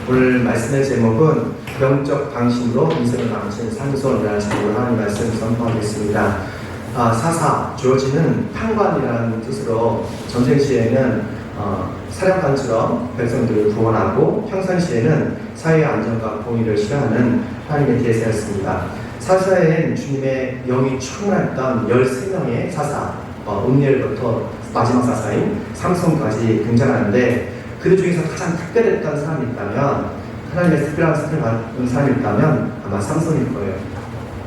오늘 말씀의 제목은 영적 방식으로 인생을 망친 삼손이라는 제목으로 하나님 말씀을 선포하겠습니다. 사사, 주어지는 판관이라는 뜻으로 전쟁 시에는 사령관처럼 백성들을 구원하고 평상시에는 사회의 안전과 공의를 실현하는 하나님의 대사였습니다. 사사에는 주님의 영이 충만했던 13명의 사사, 음니엘부터 마지막 사사인 삼손까지 등장하는데, 그들 중에서 가장 특별했던 사람이 있다면, 하나님의 특별한 선택을 받은 사람이 있다면 아마 삼손일 거예요.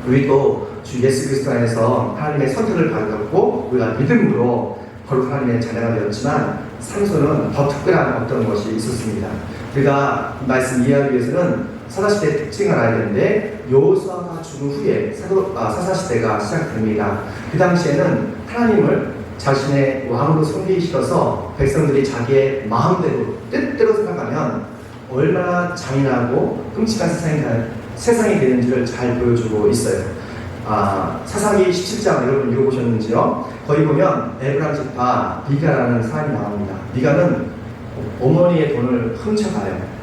우리도 주 예수 그리스도 안에서 하나님의 선택을 받았고 우리가 믿음으로 거룩 하나님의 자녀가 되었지만, 삼손은 더 특별한 어떤 것이 있었습니다. 우리가 이 말씀 이해하기 위해서는 사사시대의 특징을 알아야 되는데, 여호수아가 죽은 후에 사사시대가 시작됩니다. 그 당시에는 하나님을 자신의 왕으로 섬기기 싫어서 백성들이 자기의 마음대로 뜻대로 생각하면 얼마나 잔인하고 끔찍한 세상이 되는지를 잘 보여주고 있어요. 사사기 17장 여러분 읽어보셨는지요? 거기 보면 에브라임 지파 미가라는 사람이 나옵니다. 미가는 어머니의 돈을 훔쳐가요.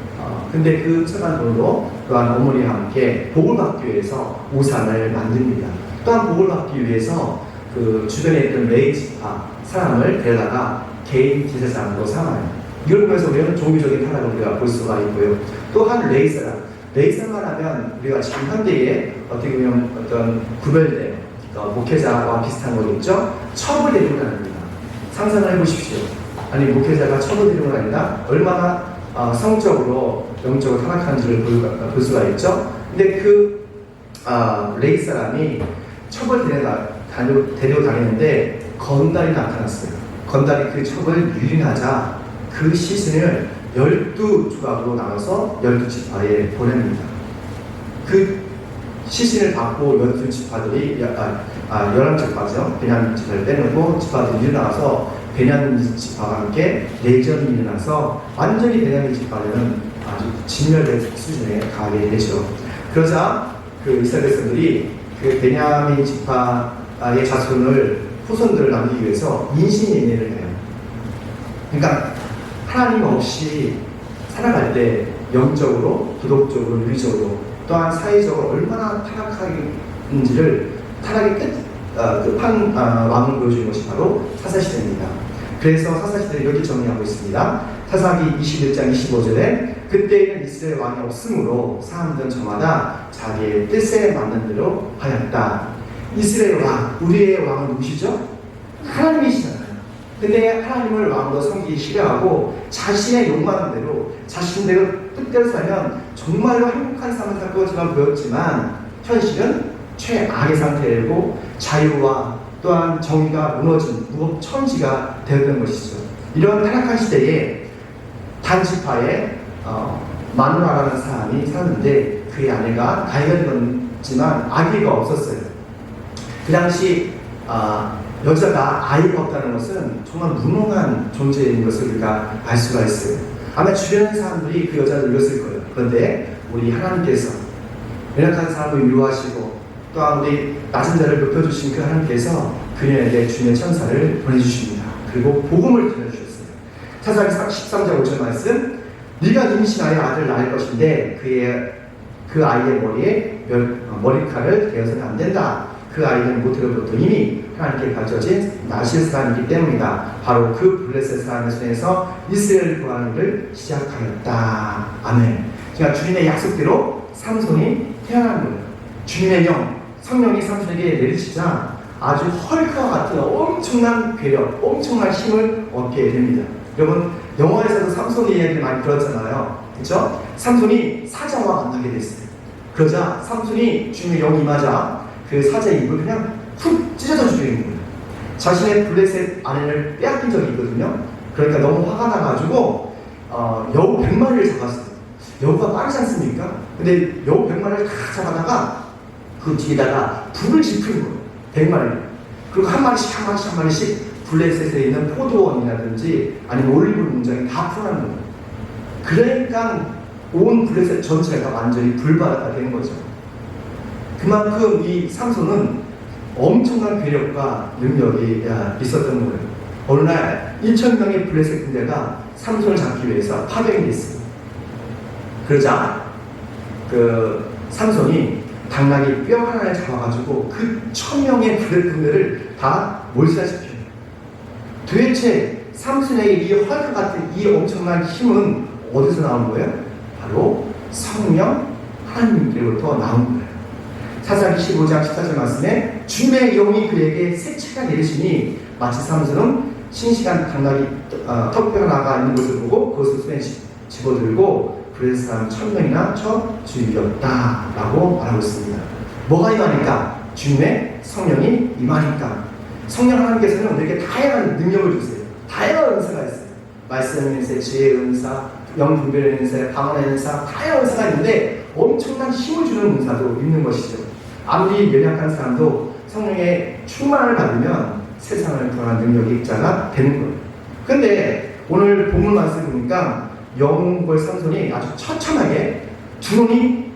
근데 그 훔쳐간 돈으로 또한 어머니와 함께 복을 받기 위해서 우산을 만듭니다. 또한 복을 받기 위해서 그 주변에 있던 레위 지파 사람을 데려다가 개인 제사장으로 삼아요. 이걸 보면서 우리는 종교적인 타락을 우리가 볼 수가 있고요. 또한 레위 사람 하면 우리가 지금 현대에 어떻게 보면 어떤 구별된 목회자와 비슷한 거겠죠. 첩을 데리고 다닙니다. 상상을 해보십시오. 아니, 목회자가 첩을 데리고 다닌다? 얼마나 성적으로 영적으로 타락하는지를 볼 수가 있죠. 근데 그 레위 사람이 첩을 데리고 다니는데 건달이 나타났어요. 건달이 그 첩을 유린하자 그 시신을 12조각으로 나눠서 12지파에 보냅니다. 그 시신을 받고 12지파들이 11지파죠. 베냐민 지파를 빼놓고 지파들이 일어나서 베냐민 지파와 함께 내전이 일어나서 완전히 베냐민 지파는 아주 진멸된 수준에 가게 되죠. 그러자 그 이스라엘 백성들이 그 베냐민 지파의 후손들을 남기기 위해서 인신인해를 해요. 그러니까 하나님 없이 살아갈 때 영적으로, 기독적으로, 윤리적으로, 또한 사회적으로 얼마나 타락하는지를 타락의 끝판왕을 보여주는 것이 바로 사사시대입니다. 그래서 사사시대를 이렇게 정리하고 있습니다. 사사기 21장 25절에 그때에는 이스라엘 왕이 없으므로 사람들은 저마다 자기의 뜻에 맞는 대로 하였다. 이스라엘 왕, 우리의 왕은 누구시죠? 하나님이시잖아요. 근데 하나님을 왕으로 섬기기 싫어하고 자신의 욕망한 대로 자신대로 뜻대로 살면 정말로 행복한 삶을 살 것처럼 보였지만 현실은 최악의 상태이고 자유와 또한 정의가 무너진 무법천지가 되었던 것이죠. 이런 타락한 시대에 단지파에 마누아라는 사람이 살았는데 그의 아내가 가해졌지만 아기가 없었어요. 그 당시 여자가 아이가 없다는 것은 정말 무능한 존재인 것을 우리가 알 수가 있어요. 아마 주변의 사람들이 그 여자를 놀렸을 거예요. 그런데 우리 하나님께서 연약한 사람을 위로하시고 또한 우리 낮은 자를 높여주신 그 하나님께서 그녀에게 주님의 천사를 보내주십니다. 그리고 복음을 전해주셨어요. 사사기 13장 5절 말씀, 네가 임신하여 아들 낳을 것인데 그 아이의 머리에 머리칼을 대어서는 안 된다. 그 아이는 모태로부터 이미 하나님께 가져진 나실 사람이기 때문이다. 바로 그 블레셋 사람의 손에서 이스라엘을 구하는 일을 시작하였다. 아멘. 그러니까 주님의 약속대로 삼손이 태어난 거예요. 주님의 성령이 삼손에게 내리시자 아주 헐크와 같은 엄청난 괴력, 엄청난 힘을 얻게 됩니다. 여러분, 영화에서도 삼손의 이야기를 많이 들었잖아요. 그렇죠? 삼손이 사자와 만나게 됐어요. 그러자 삼손이 주님의 영이 임하자 그 사자의 입을 그냥 툭 찢어져 죽이는 거예요. 자신의 블레셋 아내를 빼앗긴 적이 있거든요. 그러니까 너무 화가 나가지고 여우 100마리를 잡았어요. 여우가 빠르지 않습니까? 근데 여우 100마리를 다 잡아다가 그 뒤에다가 불을 지피는 거예요. 100마리를. 그리고 한 마리씩 블레셋에 있는 포도원이라든지 아니면 올리브 농장이 다 풀어나는 거예요. 그러니까 온 블레셋 전체가 완전히 불바다가 된 거죠. 그만큼 이 삼손은 엄청난 괴력과 능력이 있었던 거예요. 어느 날 1,000명의 블레셋 군대가 삼손을 잡기 위해서 파병이 됐어요. 그러자 그 삼손이 당나귀 뼈 하나를 잡아가지고 그 1000명의 부대꾼들을 다 몰살시켜요. 도대체 삼손에게 이 헐크 같은 이 엄청난 힘은 어디서 나온 거예요? 바로 성령 하나님께로부터 나온 거예요. 사사기 15장 14절 말씀에 주님의 영이 그에게 새치가 내리시니 마치 삼손은 싱싱한 당나귀 턱뼈가 나가 있는 것을 보고 그것을 손에 집어들고 그래서 사람 1000명이나 쳐 죽였다 라고 말하고 있습니다. 뭐가 임하니까? 주님의 성령이 임하니까. 성령 하나님께서는 우리에게 다양한 능력을 주세요. 다양한 은사가 있어요. 말씀 은사, 지혜 은사, 영분별의 은사, 방언의 은사, 다양한 은사가 있는데 엄청난 힘을 주는 은사도 있는 것이죠. 아무리 연약한 사람도 성령의 충만을 받으면 세상을 구원하는 능력의 입자가 되는 거예요. 근데 오늘 본문 말씀 보니까 영웅벌 삼손이 아주 처참하게 두 눈이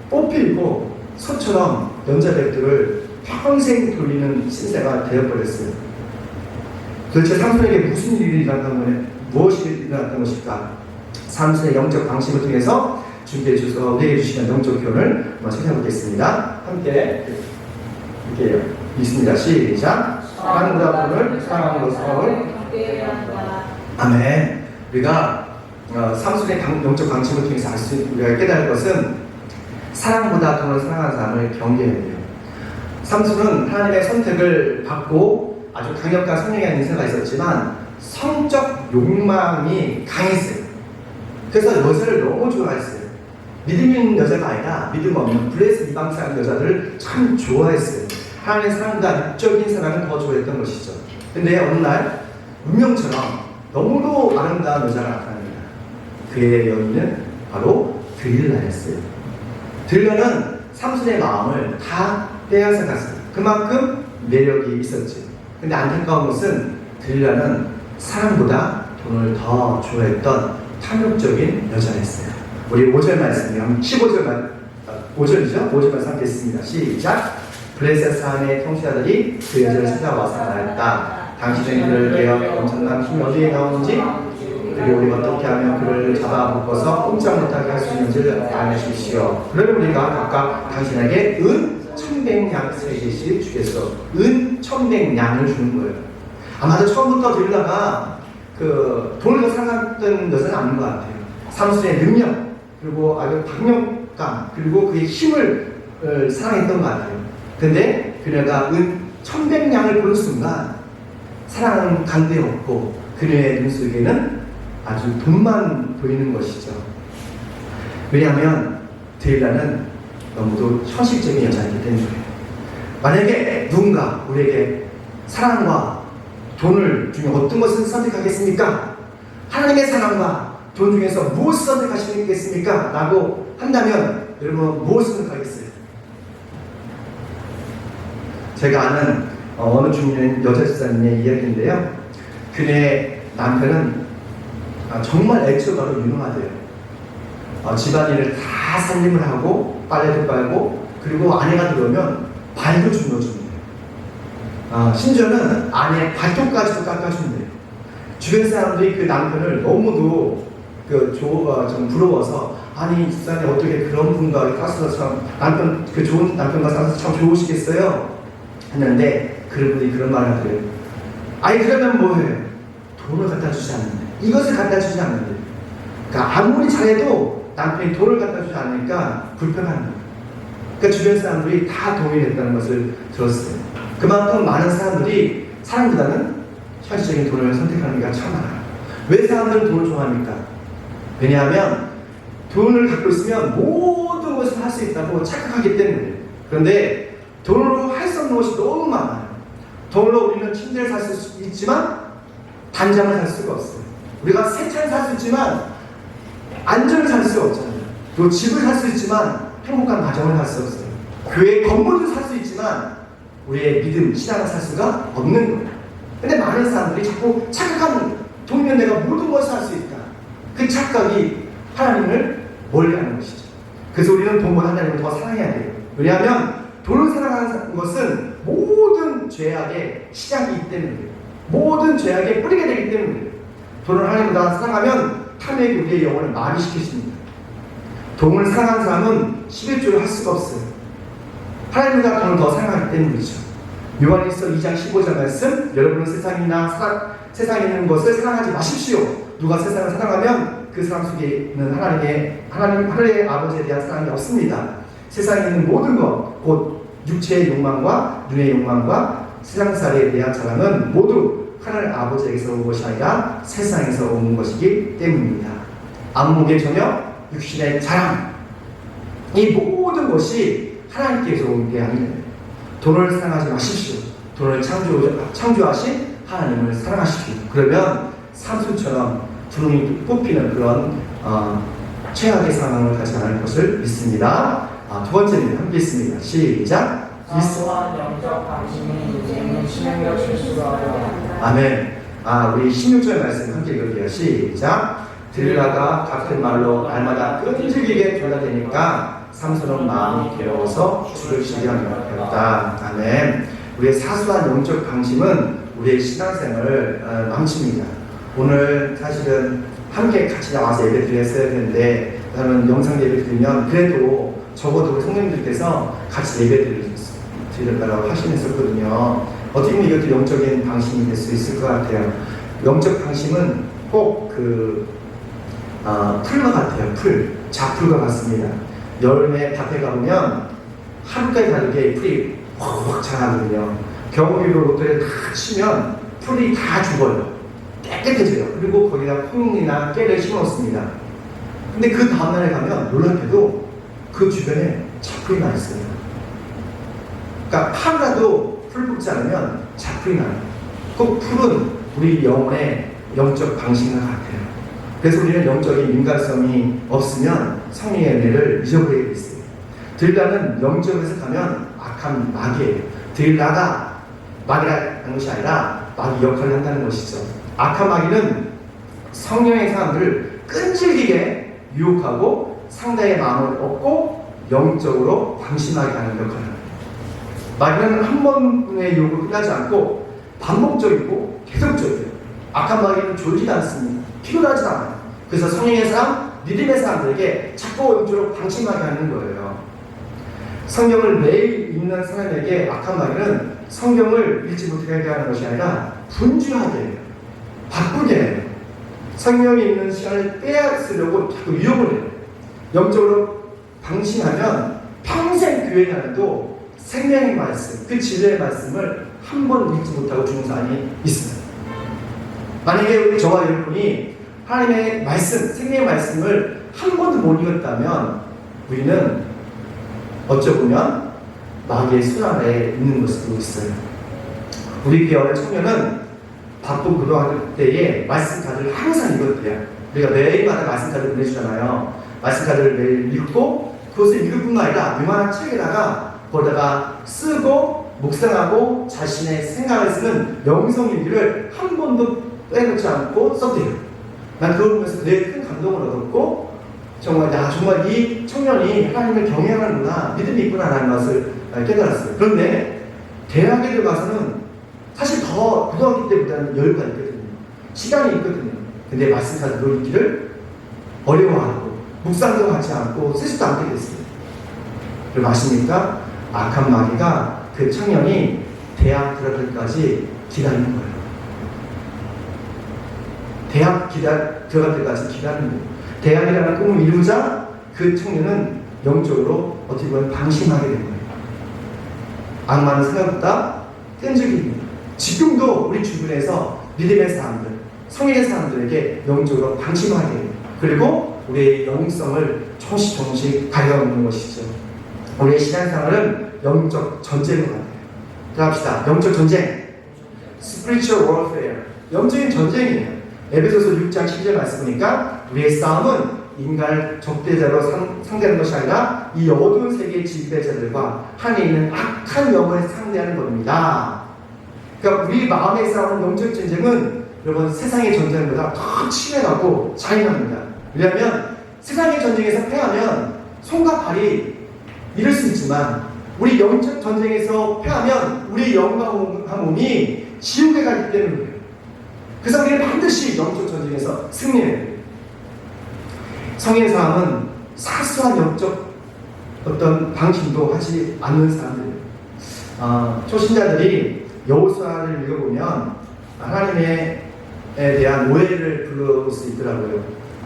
뽑히고 소처럼 연자백두를 평생 돌리는 신세가 되어버렸어요. 도대체 삼손에게 무슨 일이 무엇이 일어났던 것일까? 삼손의 영적 방식을 통해서 주님께 주셔서 우리에게 주시는 영적 교훈을 한번 찾아보겠습니다. 함께 이렇게 읽습니다. 시작. 사랑보다 돈을, 사랑하는 것을. 아멘. 우리가 삼손의 영적 방식을 통해서 우리가 깨달을 것은 사랑보다 돈을 사랑하는 사람을 경계해야 돼요. 삼손은 하나님의 선택을 받고 아주 강력한 성령의 인사가 있었지만 성적 욕망이 강했어요. 그래서 여자를 너무 좋아했어요. 믿음 있는 여자가 아니라 믿음 없는 블레스 이방사한 여자들을 참 좋아했어요. 하나님의 사랑보다 육적인 사랑을 더 좋아했던 것이죠. 근데 어느 날 운명처럼 너무도 아름다운 여자가 나타납니다. 그의 연인은 바로 들릴라였어요. 들릴라는 삼손의 마음을 다 빼앗아 갔어요. 그만큼 매력이 있었지. 근데 안타까운 것은 들릴라는 사랑보다 돈을 더 좋아했던 탐욕적인 여자였어요. 우리 5절 말씀이요. 5절이죠? 5절 말씀 함께 읽습니다. 시작. 블레셋 사람의 통치자들이 그 여자를 찾아와서 말했다. 당신은 그를 깨어 엄청난 힘이 어디에 나오는지 그리고 우리가 어떻게 하면 그를 잡아 묶어서 꼼짝 못하게 할 수 있는지를 알려주십시오. 그러면 우리가 각각 당신에게 은 1100냥 3개씩 주겠어. 은 1100냥을 주는 거예요. 아마도 처음부터 들다가 그 돈을 사랑했던 여자는 아닌 것 같아요. 삼손의 능력, 그리고 아주 박력감, 그리고 그의 힘을 사랑했던 것 같아요. 근데 그녀가 은 1100냥을 보는 순간 사랑은 간데 없고 그녀의 눈 속에는 아주 돈만 보이는 것이죠. 왜냐하면 데일라는 너무도 현실적인 여자이기 때문에. 만약에 누군가 우리에게 사랑과 돈을 중에 어떤 것을 선택하겠습니까? 하나님의 사랑과 돈 중에서 무엇을 선택하시겠습니까? 라고 한다면 여러분 무엇을 선택하겠어요? 제가 아는 어느 중년 여자 집사님의 이야기인데요. 그의 남편은 정말 액수가로 유능하대요. 집안일을 다 살림을 하고 빨래도 빨고 그리고 아내가 들어오면 발도 주물러준대요. 심지어는 아내 발톱까지도 깎아준대요. 주변 사람들이 그 남편을 너무도 좀 부러워서 아니 집사님 어떻게 그런 분과 싸서 참 남편 그 좋은 남편과 싸서 참 좋으시겠어요? 했는데 그런 분이 그런 말을 하더래요. 아니 그러면 뭐해? 돈을 갖다 주지 않는데 이것을 갖다 주지 않는데 그러니까 아무리 잘해도 남편이 돈을 갖다 주지 않으니까 불편한 거예요. 그러니까 주변 사람들이 다 동의했다는 것을 들었어요. 그만큼 많은 사람들이 사랑보다는 현실적인 돈을 선택하는 게 참 많아요. 왜 사람들은 돈을 좋아합니까? 왜냐하면 돈을 갖고 있으면 모든 것을 할 수 있다고 착각하기 때문에. 그런데 돈으로 할 수 없는 것이 너무 많아요. 돈으로 우리는 침대를 살 수 있지만 단잠을 살 수가 없어요. 우리가 새 차를 살 수 있지만 안전을 살 수가 없잖아요. 또 집을 살 수 있지만 행복한 가정을 살 수 없어요. 교회 건물을 살 수 있지만 우리의 믿음, 신앙을 살 수가 없는 거예요. 근데 많은 사람들이 자꾸 착각하는 거예요. 돈이면 내가 모든 것을 할 수 있다. 그 착각이 하나님을 멀리하는 것이죠. 그래서 우리는 돈보다 하나님을 더 사랑해야 돼요. 왜냐하면 돈을 사랑하는 것은 모든 죄악의 시작이기 때문에 모든 죄악의 뿌리가 되기 때문에 돈을 하나님보다 사랑하면 탐욕이 우리의 영혼을 마비시키십니다. 돈을 사랑하는 사람은 11조를 할 수가 없어요. 하나님과 돈을 더 사랑하기 때문이죠. 요한일서 2장 15절 말씀, 여러분은 세상에 있는 것을 사랑하지 마십시오. 누가 세상을 사랑하면 그 사람 속에 있는 하나님의 아버지에 대한 사랑이 없습니다. 세상에 있는 모든 것, 곧 육체의 욕망과 눈의 욕망과 세상살이에 대한 사랑은 모두 하나님 아버지에게서 온 것이 아니라 세상에서 온 것이기 때문입니다. 안목의 저녁, 육신의 자랑, 이 모든 것이 하나님께서 온 게 아니에요. 돈을 사랑하지 마십시오. 돈을 창조하신 하나님을 사랑하십시오. 그러면 삼손처럼 두루미 뽑히는 그런 최악의 상황을 가지 않을 것을 믿습니다. 두 번째는 함께 있습니다. 시작. 사소한 영적 방심이 인생의 신앙과 실수가 어려워. 아멘. 우리 16절 말씀 함께 읽을게요. 시작. 들라가 같은 말로 날마다 끈질기게 졸라대니까 삼손은 마음이 괴로워서 죽을 시련이 되었다. 아멘. 우리의 사소한 영적 방심은 우리의 신앙생활을 망칩니다. 오늘 사실은 함께 같이 나와서 예배 드렸어야 되는데 저는 영상 예배 드리면 그래도 적어도 성령님들께서 같이 예배 드리려고 하시면서거든요. 어떻게 보면 이것도 영적인 방심이 될 수 있을 것 같아요. 영적 방심은 꼭 풀과 같아요. 작풀과 같습니다. 여름에 밭에 가보면 하루까지 다르게 풀이 확 자라거든요. 겨울이로 롯데를 다 치면 풀이 다 죽어요. 깨끗해져요. 그리고 거기다 콩이나 깨를 심어놓습니다. 근데 그 다음날에 가면 놀랍게도 그 주변에 잡풀이 나 있어요. 그러니까 하루라도 풀 뽑지 않으면 잡풀이 나요. 꼭 풀은 우리 영혼의 영적 방식과 같아요. 그래서 우리는 영적인 민감성이 없으면 성령의 은혜를 잊어버리게 돼 있어요. 들라는 영적으로 해석하면 악한 마귀예요. 들라가 마귀라는 것이 아니라 마귀 역할을 한다는 것이죠. 악한 마귀는 성령의 사람들을 끈질기게 유혹하고 상대의 마음을 얻고 영적으로 방심하게 하는 역할을 합니다. 마귀는 한 번의 유혹을 끝나지 않고 반복적이고 계속적이에요. 악한 마귀는 졸지도 않습니다. 필요하지 않아요. 그래서 성령의 사람, 믿음의 사람들에게 자꾸 영적으로 방심하게 하는 거예요. 성경을 매일 읽는 사람에게 악한 마귀는 성경을 읽지 못하게 하는 것이 아니라 분주하게 해요. 바꾸게 해요. 성경에 있는 시간을 빼앗으려고 자꾸 유혹을 해요. 영적으로 방심하면 평생 교회 다녀도 생명의 말씀, 그 진리의 말씀을 한 번 읽지 못하고 죽는 사람이 있습니다. 만약에 저와 여러분이 하나님의 말씀, 생명의 말씀을 한 번도 못 읽었다면 우리는 어쩌보면 마귀의 손 아래에 있는 것으로 있어요. 우리 교회 청년은 바쁜 기도할 때에 말씀 카드를 항상 읽었대요. 우리가 매일마다 말씀 카드를 보내주잖아요. 말씀 카드를 매일 읽고 그것을 읽을 뿐만 아니라 요만한 책에다가 거기다가 쓰고 묵상하고 자신의 생각을 쓰는 영성일기를 한 번도 빼놓지 않고 썼대요. 난 그걸 보면서 되게 큰 감동을 얻었고 정말 이 청년이 하나님을 경외하는구나, 믿음이 있구나라는 것을 깨달았어요. 그런데 대학에 들어가서는 사실 더 고등학교 때보다는 여유가 있거든요. 시간이 있거든요. 근데 말씀카드로 읽기를 어려워하고 묵상도 하지 않고 쓰지도 않게 됐어요. 그리고 아십니까? 악한 마귀가 그 청년이 대학 들어갈 때까지 기다리는 거예요. 대학 들어갈 때까지 기다리는 거예요. 대학이라는 꿈을 이루자 그 청년은 영적으로 어떻게 보면 방심하게 된 거예요. 악마는 생각보다 끈질깁니다. 지금도 우리 주변에서 믿음의 사람들, 성령의 사람들에게 영적으로 방심하게 해요. 그리고 우리의 영성을 조금씩 가려먹는 것이죠. 우리의 신앙생활은 영적 전쟁인 것 같아요. 들어갑시다. 영적 전쟁. Spiritual warfare. 영적인 전쟁이에요. 에베소서 6장 10절 말씀 보니까 우리의 싸움은 인간을 적대자로 상대하는 것이 아니라 이 어두운 세계의 지배자들과 하늘에 있는 악한 영을 상대하는 겁니다. 그러니까 우리 마음에 싸우는 영적 전쟁은 여러분 세상의 전쟁보다 더 치밀하고 잔인합니다. 왜냐하면 세상의 전쟁에서 패하면 손과 발이 잃을 수 있지만 우리 영적 전쟁에서 패하면 우리 영과 몸이 지옥에 가기 때문이에요. 그래서 우리는 반드시 영적 전쟁에서 승리해야 돼요. 성인의 사람은 사소한 영적 어떤 방식도 하지 않는 사람들이에요. 초신자들이 여호수아를 읽어보면 하나님에 대한 오해를 불러올 수 있더라고요.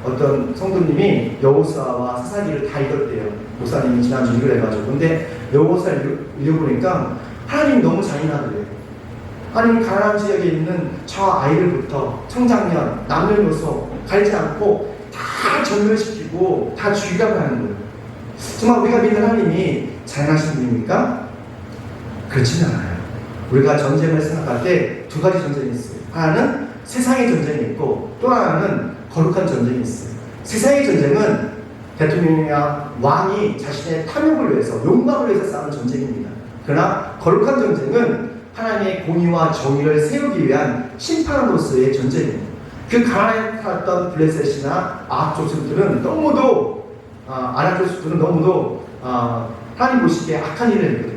어떤 성도님이 여호수아와 사사기를 다 읽었대요. 목사님이 지난주 읽으래가지고. 근데 여호수아를 읽어보니까 하나님 너무 잔인하더래요. 하나님 가나안 지역에 있는 저 아이들부터 청장년, 남녀노소 가리지 않고 다 전멸시키고 다 죽이라고 하는 거예요. 정말 우리가 믿는 하나님이 잔인하신 분입니까? 그렇지는 않아요. 우리가 전쟁을 생각할 때 두 가지 전쟁이 있어요. 하나는 세상의 전쟁이 있고 또 하나는 거룩한 전쟁이 있어요. 세상의 전쟁은 대통령이나 왕이 자신의 탐욕을 위해서, 욕망을 위해서 싸우는 전쟁입니다. 그러나 거룩한 전쟁은 하나님의 공의와 정의를 세우기 위한 심판으로서의 전쟁입니다. 그 가나안에 살았던 블레셋이나 아합 족속들은 너무도 아랍 족속들은 너무도 하나님 보시기에 악한 일을 했거든요.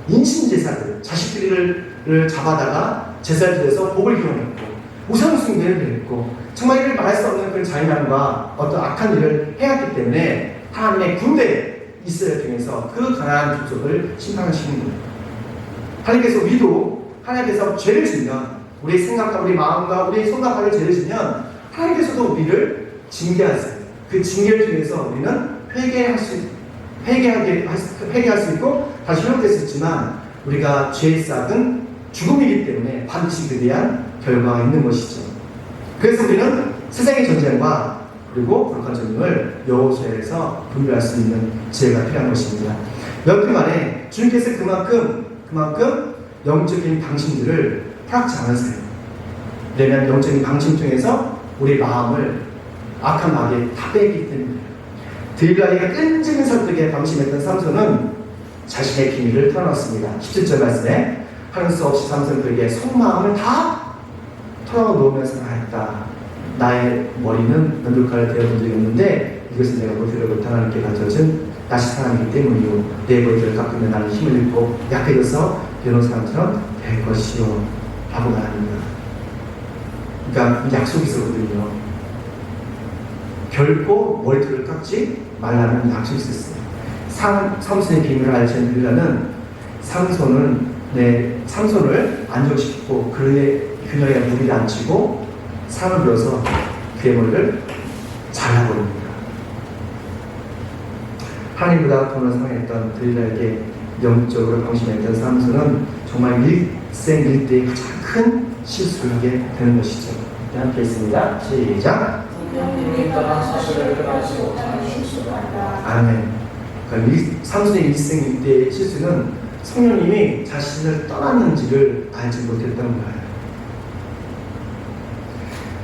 인신제사들, 자식들을 잡아다가 제사를 드려서 복을 기원했고 우상숭배를 했고 정말 이를 말할 수 없는 그런 잔인함과 어떤 악한 일을 해왔기 때문에 하나님의 군대 이스라엘 중에서 그 가나안 족속을 심판하시는 거예요. 하나님께서 우리도 하나님께서 죄를 지면 우리 생각과 우리 마음과 우리 손과 발을 죄를 지면 하나님께서도 우리를 징계하세요. 그 징계를 통해서 우리는 회개할 수 있고 다시 회복될 수 있지만 우리가 죄의 싹은 죽음이기 때문에 반드시 그에 대한 결과가 있는 것이죠. 그래서 우리는 세상의 전쟁과 그리고 거룩한 전쟁을 여호수아에서 분별할 수 있는 지혜가 필요한 것입니다. 여튼간에 주님께서 그만큼 영적인 방심들을 허락지 않으세요. 왜냐하면 영적인 방심 중에서 우리 마음을 악한 마귀에 다 뺐기 때문에 들라이가 끈질긴 설득에 방심했던 삼손은 자신의 비밀을 털어놨습니다. 17절 말씀에 하는 수 없이 삼손은 그에게 속마음을 다 털어놓으면서 말했다. 나의 머리는 너들칼을 대어본 적이 없는데 이것은 내가 모태로부터 하나님께 가져준 나시 사람이기 때문이요. 내 머리를 깎으면 나는 힘을 잃고 약해져서 여러 사람처럼 될 것이요 라고 말합니다. 그러니까 약속이 있었거든요. 결코 머리털을 깎지 말라는 약속이 있었어요. 삼손의 비밀을 알지 들라는 삼손을 안정시키고 그녀의 무리를 앉히고 상을 들어서 그의 머리를 잘라버립니다. 하나님보다 돈을 사랑했던 들라에게 영적으로 방심했던 삼손은 정말 일생일대의 가장 큰 실수를 하게 되는 것이죠. 함께 있습니다. 시작. 성령님이 떠난 사실을 깨닫지 못하는 실수가 아멘. 그러니까 삼손의 일생일대의 실수는 성령님이 자신을 떠났는지를 알지 못했던 거예요.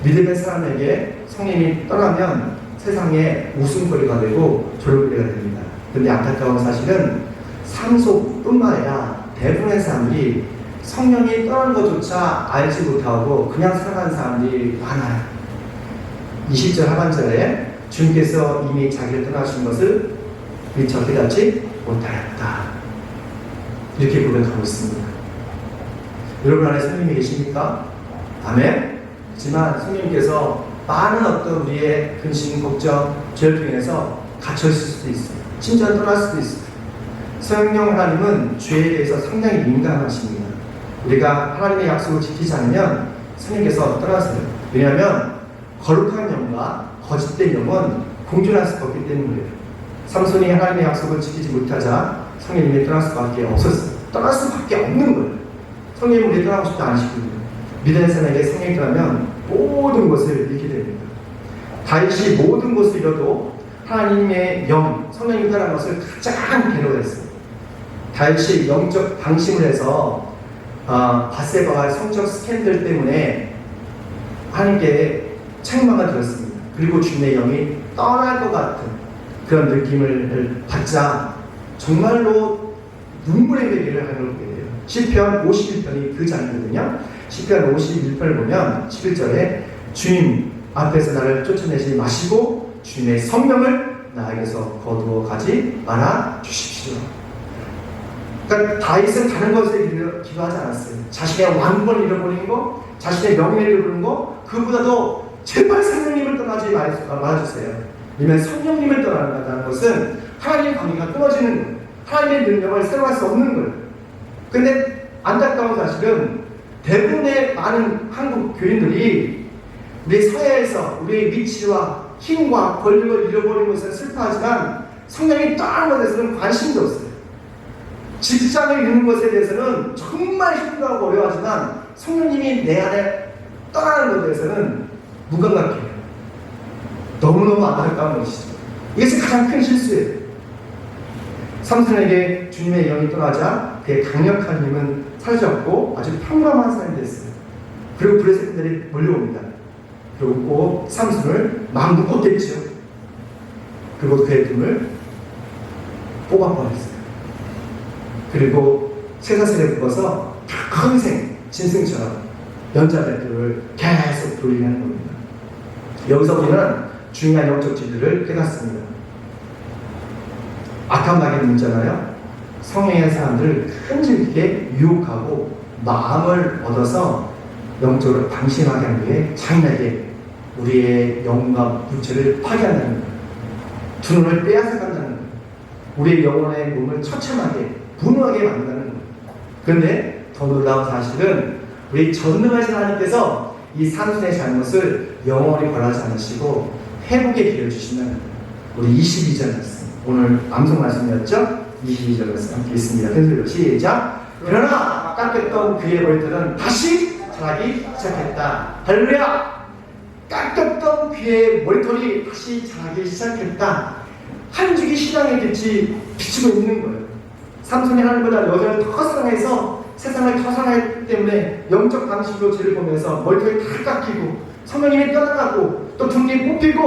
믿음의 사람에게 성령님이 떠나면 세상에 웃음거리가 되고 조롱거리가 됩니다. 그런데 안타까운 사실은 삼손뿐만 아니라 대부분의 사람들이 성령이 떠나는 것조차 알지 못하고 그냥 살아가는 사람들이 많아요. 20절 하반절에 주님께서 이미 자기를 떠나신 것을 미처 깨닫지 못하였다. 이렇게 고백하고 있습니다. 여러분 안에 성령님이 계십니까? 아멘? 하지만 성령님께서 많은 어떤 우리의 근심, 걱정, 죄를 통해서 갇혀있을 수도 있어요. 심지어 떠날 수도 있어요. 성령 하나님은 죄에 대해서 상당히 민감하십니다. 우리가 하나님의 약속을 지키지 않으면 성령께서 떠나세요. 왜냐하면 거룩한 영과 거짓된 영은 공존할 수가 없기 때문이에요. 삼손이 하나님의 약속을 지키지 못하자 성령님이 떠날 수밖에 없었어요. 떠날 수밖에 없는 거예요. 성령님 우리 떠나고 싶지 않으시거든요. 믿는 사람에게 성령이 떠나면 모든 것을 잃게 됩니다. 다윗이 모든 것을 잃어도 하나님의 영, 성령이 떠난 것을 가장 괴로워했어요. 다윗이 영적 방심을 해서 바세바와 성적 스캔들 때문에 하나님께 책망을 들었습니다. 그리고 주님의 영이 떠날 것 같은 그런 느낌을 받자 정말로 눈물의 베개를 하는 걸 보게 돼요. 시편 51편이 그 장이거든요. 시편 51편을 보면 11절에 주님 앞에서 나를 쫓아내지 마시고 주님의 성령을 나에게서 거두어 가지 말아 주십시오. 그러니까 다윗은 다른 것에 기도하지 않았어요. 자신의 왕권을 잃어버리는 거, 자신의 명예를 잃어버리는 거, 그보다도 제발 성령님을 떠나지 말아주세요. 아니면 성령님을 떠난다는 것은 하나님의 관계가 끊어지는 거예요. 하나님의 능력을 사용할 수 없는 거예요. 근데 안타까운 사실은 대부분의 많은 한국 교인들이 우리 사회에서 우리의 위치와 힘과 권력을 잃어버린 것은 슬퍼하지만 성령이 떠나는 것에 대해서는 관심도 없어요. 직장을 잃는 것에 대해서는 정말 힘들고 어려워하지만 성령님이 내 안에 떠나는 것에 대해서는 무감각해요. 너무너무 안타까운 것이죠. 이것이 가장 큰 실수예요. 삼손에게 주님의 영이 떠나자 그의 강력한 힘은 사라졌고 아주 평범한 사람이 됐어요. 그리고 블레셋들이 몰려옵니다. 그리고 꼭 삼손을 막 묶었겠죠. 그리고 그의 등을 뽑아버렸어요. 그리고 쇠사슬에 묶어서 평생 짐승처럼 연자들을 계속 돌리는 겁니다. 여기서 우리는 중요한 영적 진리를 깨닫습니다. 악한 마귀는 있잖아요. 성령의 사람들을 끈질기게 유혹하고 마음을 얻어서 영적으로 방심하게 하기 위해 잔인하게 우리의 영과 육체를 파괴한다는 거예요. 두 눈을 빼앗아간다는 거예요. 우리의 영혼의 몸을 처참하게 분노하게 만든다는 거예요. 그런데 더 놀라운 사실은 우리 전능하신 하나님께서 이 삼손의 잘못을 영원히 벌하지 않으시고 회복의 기회를 주신다는 거예요. 우리 22절 말씀, 오늘 암송 말씀이었죠? 22절 말씀 함께 있습니다. 큰 소리로 시작. 그러나 깎였던 그의 머리털은 다시 자라기 시작했다. 할렐루야! 깎였던 그의 머리털이 다시 자라기 시작했다. 한 줄기 신앙의 빛이 비치고 있는 거예요. 삼손이 하나님보다 여자를 더 사랑해서 세상을 더 사랑했기 때문에 영적 방식으로 죄를 보면서 머리털이 다 깎이고 성령님이 떠나가고 또 등이 뽑히고